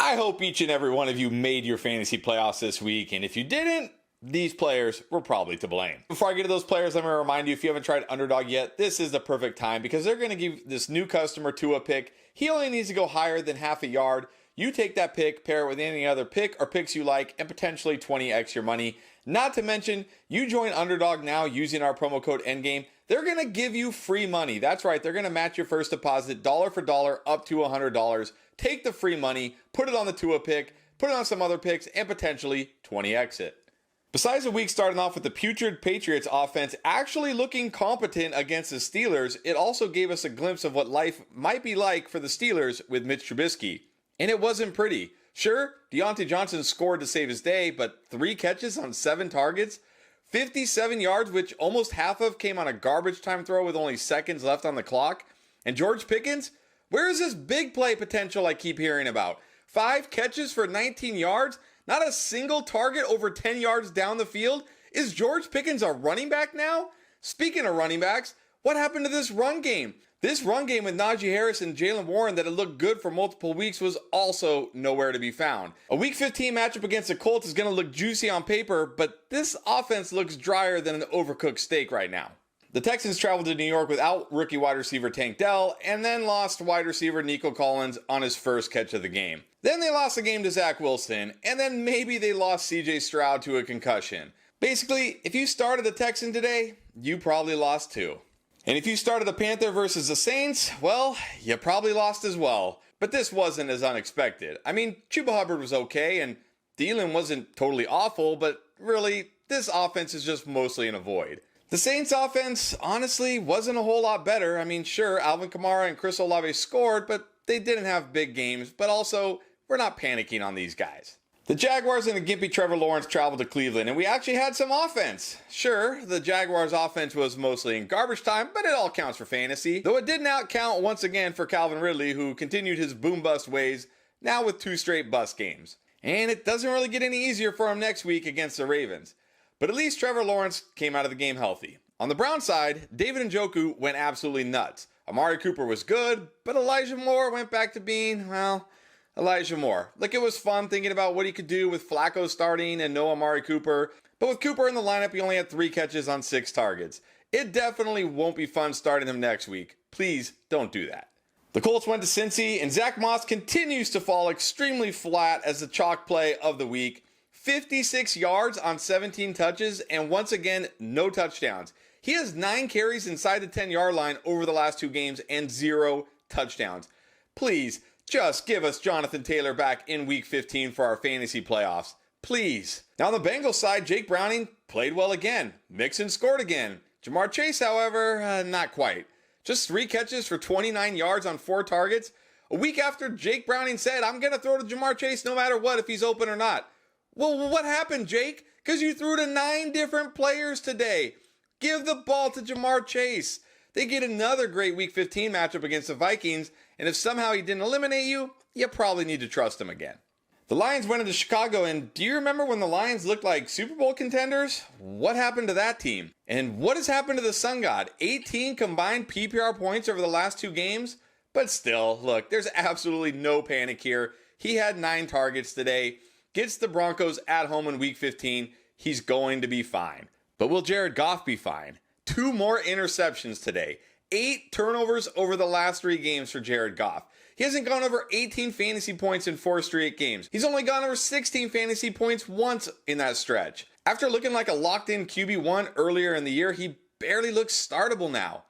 I hope each and every one of you made your fantasy playoffs this week, and if you didn't, these players were probably to blame. Before I get to those players, I'm going to remind you, if you haven't tried Underdog yet, this is the perfect time because they're going to give this new customer to a pick. He only needs to go higher than half a yard. You take that pick, pair it with any other pick or picks you like, and potentially 20x your money. Not to mention, you join Underdog now using our promo code ENDGAME. They're going to give you free money. That's right, they're going to match your first deposit dollar for dollar up to $100. Take the free money, put it on the Tua pick, put it on some other picks, and potentially 20x it. Besides the week starting off with the putrid Patriots offense actually looking competent against the Steelers, it also gave us a glimpse of what life might be like for the Steelers with Mitch Trubisky. And it wasn't pretty. Sure, Deontay Johnson scored to save his day, but 3 catches on 7 targets, 57 yards, which almost half of came on a garbage time throw with only seconds left on the clock. And George Pickens, where is this big play potential I keep hearing about? 5 catches for 19 yards? Not a single target over 10 yards down the field? Is George Pickens a running back now? Speaking of running backs, what happened to this run game? This run game with Najee Harris and Jaylen Warren that had looked good for multiple weeks was also nowhere to be found. A Week 15 matchup against the Colts is going to look juicy on paper, but this offense looks drier than an overcooked steak right now. The Texans traveled to New York without rookie wide receiver Tank Dell, and then lost wide receiver Nico Collins on his first catch of the game. Then they lost the game to Zach Wilson, and then maybe they lost CJ Stroud to a concussion. Basically, if you started the Texan today, you probably lost too. And if you started the Panther versus the Saints, well, you probably lost as well. But this wasn't as unexpected. I mean, Chuba Hubbard was okay, and Thielen wasn't totally awful, but really, this offense is just mostly in a void. The Saints offense, honestly, wasn't a whole lot better. I mean, sure, Alvin Kamara and Chris Olave scored, but they didn't have big games. But also, we're not panicking on these guys. The Jaguars and the gimpy Trevor Lawrence traveled to Cleveland, and we actually had some offense. Sure, the Jaguars' offense was mostly in garbage time, but it all counts for fantasy. Though it did not count once again for Calvin Ridley, who continued his boom-bust ways, now with 2 straight bust games. And it doesn't really get any easier for him next week against the Ravens. But at least Trevor Lawrence came out of the game healthy. On the Browns side, David Njoku went absolutely nuts. Amari Cooper was good, but Elijah Moore went back to being, well, Elijah Moore. Like, it was fun thinking about what he could do with Flacco starting and no Amari Cooper. But with Cooper in the lineup, he only had 3 catches on 6 targets. It definitely won't be fun starting him next week. Please don't do that. The Colts went to Cincy, and Zach Moss continues to fall extremely flat as the chalk play of the week. 56 yards on 17 touches, and once again, no touchdowns. He has 9 carries inside the 10-yard line over the last 2 games and 0 touchdowns. Please, just give us Jonathan Taylor back in Week 15 for our fantasy playoffs. Please. Now on the Bengals side, Jake Browning played well again. Mixon scored again. Jamar Chase, however, not quite. Just 3 catches for 29 yards on 4 targets. A week after Jake Browning said, I'm going to throw to Jamar Chase no matter what, if he's open or not. Well, what happened, Jake? Because you threw to 9 different players today. Give the ball to Jamar Chase. They get another great Week 15 matchup against the Vikings, and if somehow he didn't eliminate you, you probably need to trust him again. The Lions went into Chicago, and do you remember when the Lions looked like Super Bowl contenders? What happened to that team? And what has happened to the Sun God? 18 combined PPR points over the last 2 games? But still, look, there's absolutely no panic here. He had 9 targets today. Gets the Broncos at home in Week 15, he's going to be fine. But will Jared Goff be fine? 2 more interceptions today. 8 turnovers over the last 3 games for Jared Goff. He hasn't gone over 18 fantasy points in 4 straight games. He's only gone over 16 fantasy points once in that stretch. After looking like a locked-in QB1 earlier in the year, he barely looks startable now.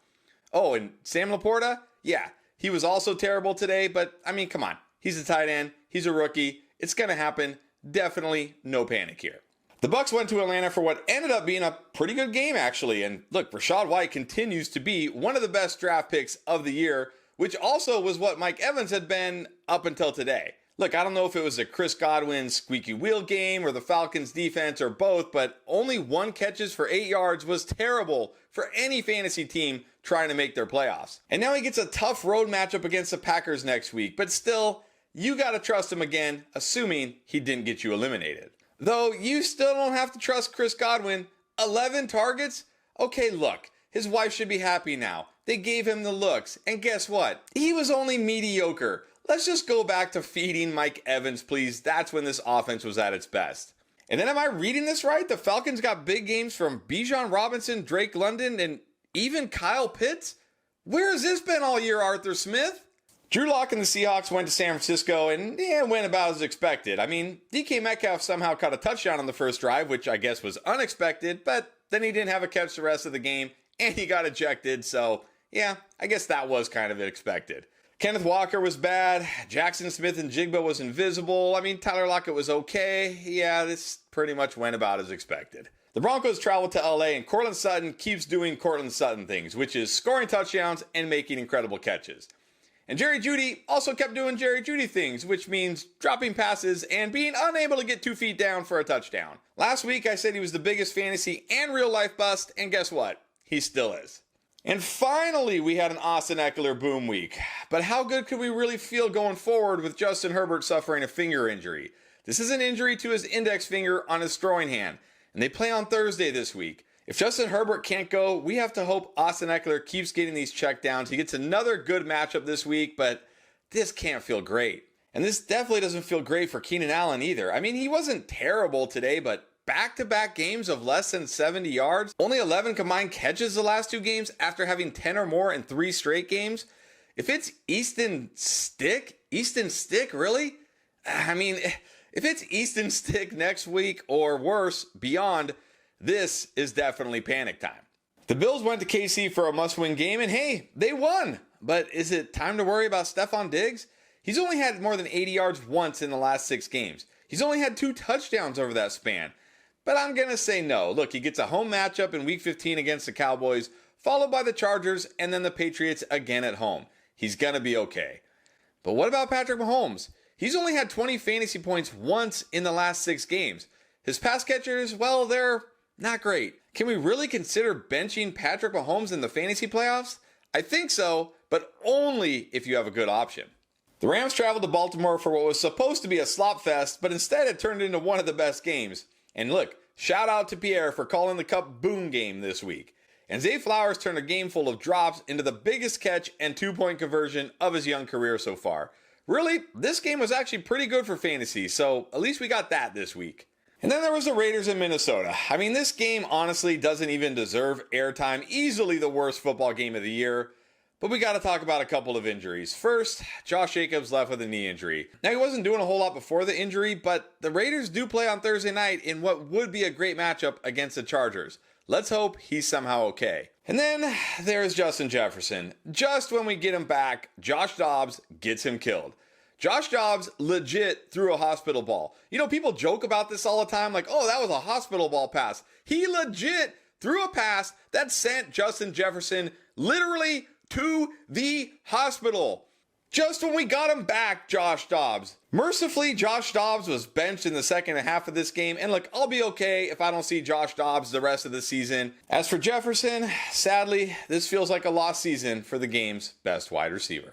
Oh, and Sam Laporta? Yeah, he was also terrible today, but I mean, come on. He's a tight end. He's a rookie. It's going to happen. Definitely no panic here. The Bucs went to Atlanta for what ended up being a pretty good game, actually. And look, Rachaad White continues to be one of the best draft picks of the year, which also was what Mike Evans had been up until today. Look, I don't know if it was a Chris Godwin squeaky wheel game or the Falcons defense or both, but only 1 catches for 8 yards was terrible for any fantasy team trying to make their playoffs. And now he gets a tough road matchup against the Packers next week, but still, you got to trust him again, assuming he didn't get you eliminated. Though you still don't have to trust Chris Godwin. 11 targets? Okay, look, his wife should be happy now. They gave him the looks. And guess what? He was only mediocre. let's just go back to feeding Mike Evans, please. That's when this offense was at its best. And then am I reading this right? The Falcons got big games from Bijan Robinson, Drake London, and even Kyle Pitts? Where has this been all year, Arthur Smith? Drew Lock and the Seahawks went to San Francisco and went about as expected. I mean, DK Metcalf somehow caught a touchdown on the first drive, which I guess was unexpected, but then he didn't have a catch the rest of the game, and he got ejected, so yeah, I guess that was kind of expected. Kenneth Walker was bad. Jackson Smith and Jigba was invisible. I mean, Tyler Lockett was okay. Yeah, this pretty much went about as expected. The Broncos traveled to LA, and Courtland Sutton keeps doing Courtland Sutton things, which is scoring touchdowns and making incredible catches. And Jerry Jeudy also kept doing Jerry Jeudy things, which means dropping passes and being unable to get 2 feet down for a touchdown. Last week, I said he was the biggest fantasy and real life bust, and guess what? He still is. And finally, we had an Austin Eckler boom week. But how good could we really feel going forward with Justin Herbert suffering a finger injury? This is an injury to his index finger on his throwing hand, and they play on Thursday this week. If Justin Herbert can't go, we have to hope Austin Eckler keeps getting these checkdowns. He gets another good matchup this week, but this can't feel great. And this definitely doesn't feel great for Keenan Allen either. I mean, he wasn't terrible today, but back-to-back games of less than 70 yards, only 11 combined catches the last 2 games after having 10 or more in 3 straight games. If it's Easton Stick, really? I mean, if it's Easton Stick next week or worse, beyond, this is definitely panic time. The Bills went to KC for a must-win game, and hey, they won. But is it time to worry about Stephon Diggs? He's only had more than 80 yards once in the last 6 games. He's only had 2 touchdowns over that span. But I'm going to say no. Look, he gets a home matchup in Week 15 against the Cowboys, followed by the Chargers, and then the Patriots again at home. He's going to be okay. But what about Patrick Mahomes? He's only had 20 fantasy points once in the last 6 games. His pass catchers, well, they're not great. Can we really consider benching Patrick Mahomes in the fantasy playoffs? I think so, but only if you have a good option. The Rams traveled to Baltimore for what was supposed to be a slop fest, but instead it turned into one of the best games. And look, shout out to Pierre for calling the Cup boom game this week. And Zay Flowers turned a game full of drops into the biggest catch and 2-point conversion of his young career so far. Really, this game was actually pretty good for fantasy, so at least we got that this week. And then there was the Raiders in Minnesota. I mean, this game honestly doesn't even deserve airtime. Easily the worst football game of the year. But we got to talk about a couple of injuries. First, Josh Jacobs left with a knee injury. Now, he wasn't doing a whole lot before the injury, but the Raiders do play on Thursday night in what would be a great matchup against the Chargers. Let's hope he's somehow okay. And then there's Justin Jefferson. Just when we get him back, Josh Dobbs gets him killed. Josh Dobbs legit threw a hospital ball. You know, people joke about this all the time, like, oh, that was a hospital ball pass. He legit threw a pass that sent Justin Jefferson literally to the hospital. Just when we got him back, Josh Dobbs. Mercifully, Josh Dobbs was benched in the second half of this game, and look, I'll be okay if I don't see Josh Dobbs the rest of the season. As for Jefferson, sadly, this feels like a lost season for the game's best wide receiver.